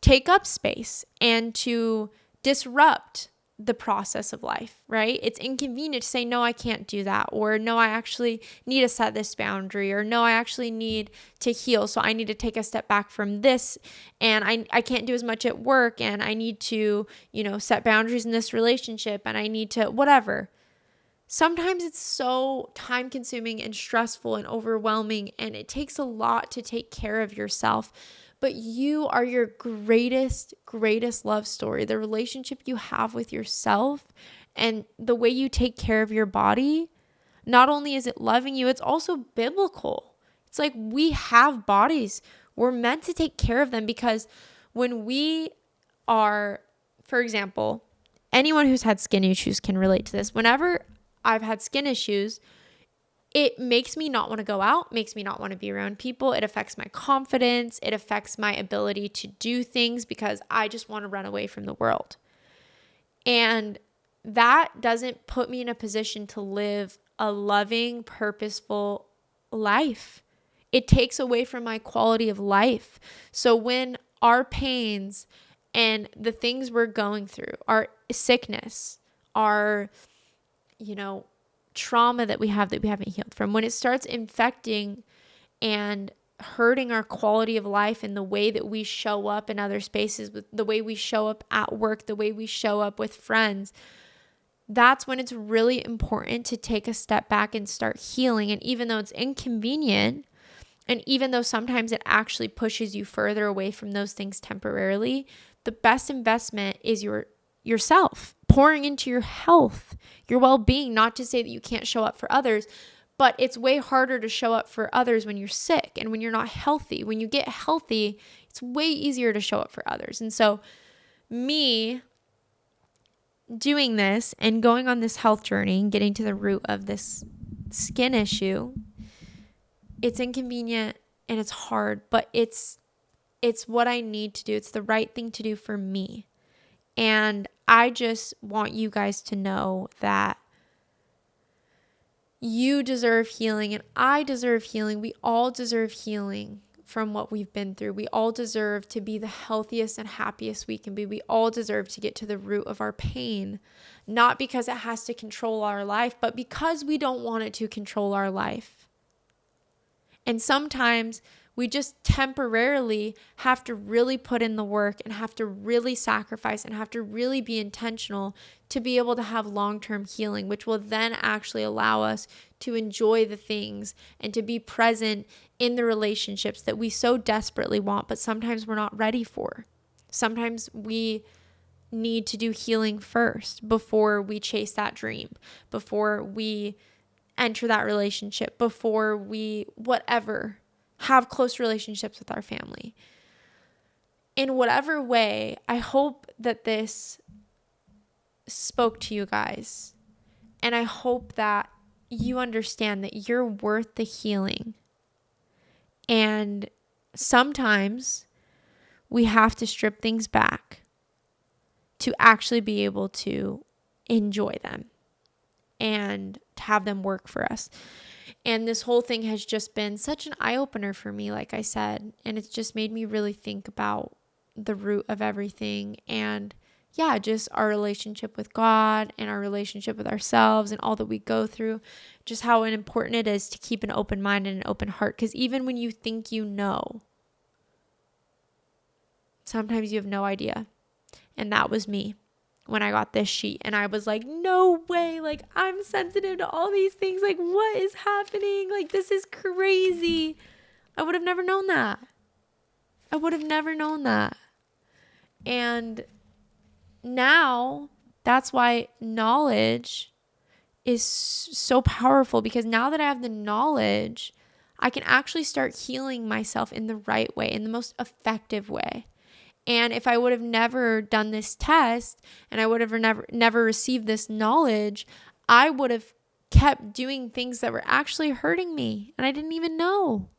take up space and to disrupt the process of life, right? It's inconvenient to say, no, I can't do that. Or no, I actually need to set this boundary. Or no, I actually need to heal. So I need to take a step back from this. And I can't do as much at work. And I need to, set boundaries in this relationship. And I need to, whatever. Sometimes it's so time consuming and stressful and overwhelming. And it takes a lot to take care of yourself. But you are your greatest love story. The relationship you have with yourself and the way you take care of your body, not only is it loving you, it's also biblical. It's like we have bodies. We're meant to take care of them because when we are, for example, anyone who's had skin issues can relate to this. Whenever I've had skin issues, it makes me not want to go out, makes me not want to be around people. It affects my confidence. It affects my ability to do things because I just want to run away from the world. And that doesn't put me in a position to live a loving, purposeful life. It takes away from my quality of life. So when our pains and the things we're going through, our sickness, our, trauma that we haven't healed from, when it starts infecting and hurting our quality of life and the way that we show up in other spaces, with the way we show up at work, the way we show up with friends, that's when it's really important to take a step back and start healing. And even though it's inconvenient, and even though sometimes it actually pushes you further away from those things temporarily, the best investment is yourself, pouring into your health, your well-being. Not to say that you can't show up for others, but it's way harder to show up for others when you're sick and when you're not healthy. When you get healthy, it's way easier to show up for others. And so me doing this and going on this health journey and getting to the root of this skin issue, it's inconvenient and it's hard, but it's what I need to do. It's the right thing to do for me. And I just want you guys to know that you deserve healing and I deserve healing. We all deserve healing from what we've been through. We all deserve to be the healthiest and happiest we can be. We all deserve to get to the root of our pain, not because it has to control our life, but because we don't want it to control our life. And sometimes we just temporarily have to really put in the work and have to really sacrifice and have to really be intentional to be able to have long-term healing, which will then actually allow us to enjoy the things and to be present in the relationships that we so desperately want, but sometimes we're not ready for. Sometimes we need to do healing first before we chase that dream, before we enter that relationship, before we have close relationships with our family. In whatever way, I hope that this spoke to you guys. And I hope that you understand that you're worth the healing. And sometimes we have to strip things back to actually be able to enjoy them and to have them work for us. And this whole thing has just been such an eye-opener for me, like I said. And it's just made me really think about the root of everything. And just our relationship with God and our relationship with ourselves and all that we go through. Just how important it is to keep an open mind and an open heart. Because even when you think you know, sometimes you have no idea. And that was me when I got this sheet and I was like, no way, like I'm sensitive to all these things. Like what is happening? Like this is crazy. I would have never known that. And now that's why knowledge is so powerful, because now that I have the knowledge, I can actually start healing myself in the right way, in the most effective way. And if I would have never done this test and I would have never received this knowledge, I would have kept doing things that were actually hurting me and I didn't even know.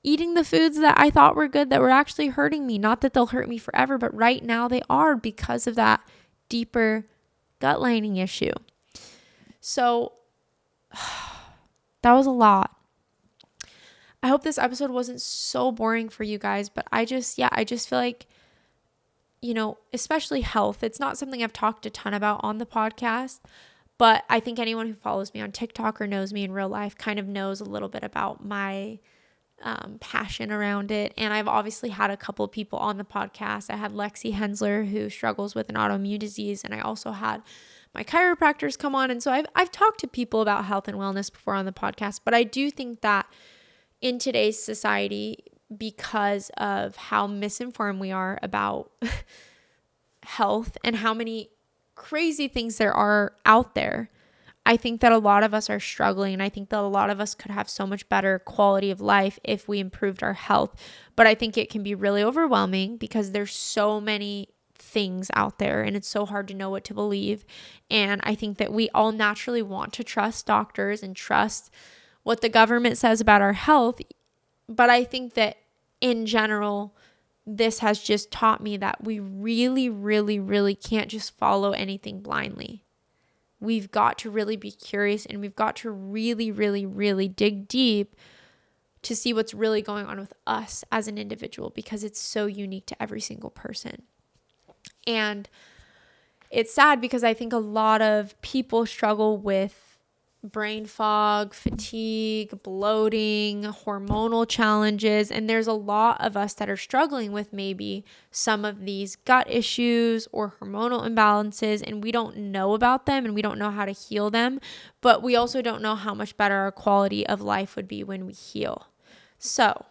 Eating the foods that I thought were good that were actually hurting me. Not that they'll hurt me forever, but right now they are, because of that deeper gut lining issue. So that was a lot. I hope this episode wasn't so boring for you guys, but I just feel like especially health. It's not something I've talked a ton about on the podcast, but I think anyone who follows me on TikTok or knows me in real life kind of knows a little bit about my passion around it. And I've obviously had a couple of people on the podcast. I had Lexi Hensler, who struggles with an autoimmune disease, and I also had my chiropractors come on. And so I've talked to people about health and wellness before on the podcast, but I do think that in today's society, because of how misinformed we are about health and how many crazy things there are out there, I think that a lot of us are struggling, and I think that a lot of us could have so much better quality of life if we improved our health. But I think it can be really overwhelming because there's so many things out there and it's so hard to know what to believe. And I think that we all naturally want to trust doctors and trust what the government says about our health. But I think that in general, this has just taught me that we really, really, really can't just follow anything blindly. We've got to really be curious, and we've got to really, really, really dig deep to see what's really going on with us as an individual, because it's so unique to every single person. And it's sad because I think a lot of people struggle with brain fog, fatigue, bloating, hormonal challenges. And there's a lot of us that are struggling with maybe some of these gut issues or hormonal imbalances, and we don't know about them and we don't know how to heal them, but we also don't know how much better our quality of life would be when we heal. So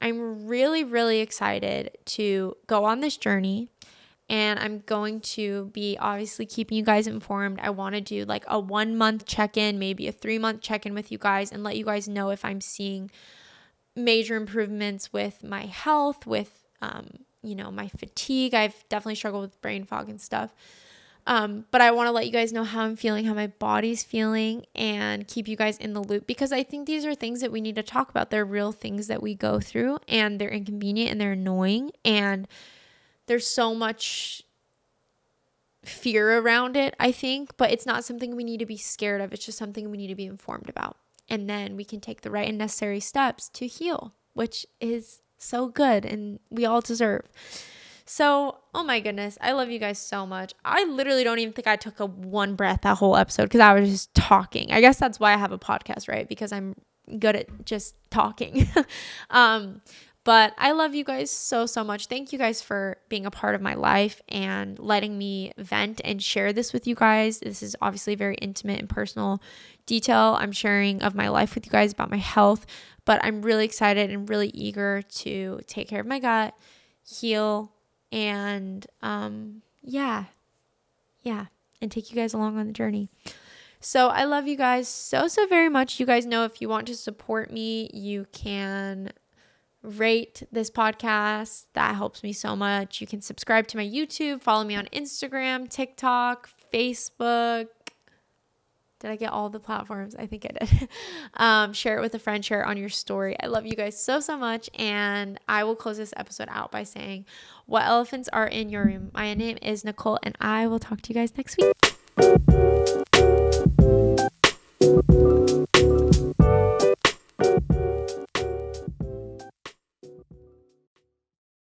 I'm really, really excited to go on this journey. And I'm going to be obviously keeping you guys informed. I want to do like a 1 month check-in, maybe a 3 month check-in with you guys, and let you guys know if I'm seeing major improvements with my health, with, my fatigue. I've definitely struggled with brain fog and stuff. But I want to let you guys know how I'm feeling, how my body's feeling, and keep you guys in the loop, because I think these are things that we need to talk about. They're real things that we go through, and they're inconvenient and they're annoying, and there's so much fear around it, I think, but it's not something we need to be scared of. It's just something we need to be informed about. And then we can take the right and necessary steps to heal, which is so good and we all deserve. So, oh my goodness, I love you guys so much. I literally don't even think I took a one breath that whole episode because I was just talking. I guess that's why I have a podcast, right? Because I'm good at just talking. But I love you guys so, so much. Thank you guys for being a part of my life and letting me vent and share this with you guys. This is obviously very intimate and personal detail I'm sharing of my life with you guys about my health, but I'm really excited and really eager to take care of my gut, heal, and and take you guys along on the journey. So I love you guys so, so very much. You guys know if you want to support me, you can rate this podcast. That helps me so much. You can subscribe to my YouTube, follow me on Instagram, TikTok, Facebook. Did I get all the platforms? I think I did. Share it with a friend, share it on your story. I love you guys so, so much. And I will close this episode out by saying, what elephants are in your room? My name is Nicole, and I will talk to you guys next week.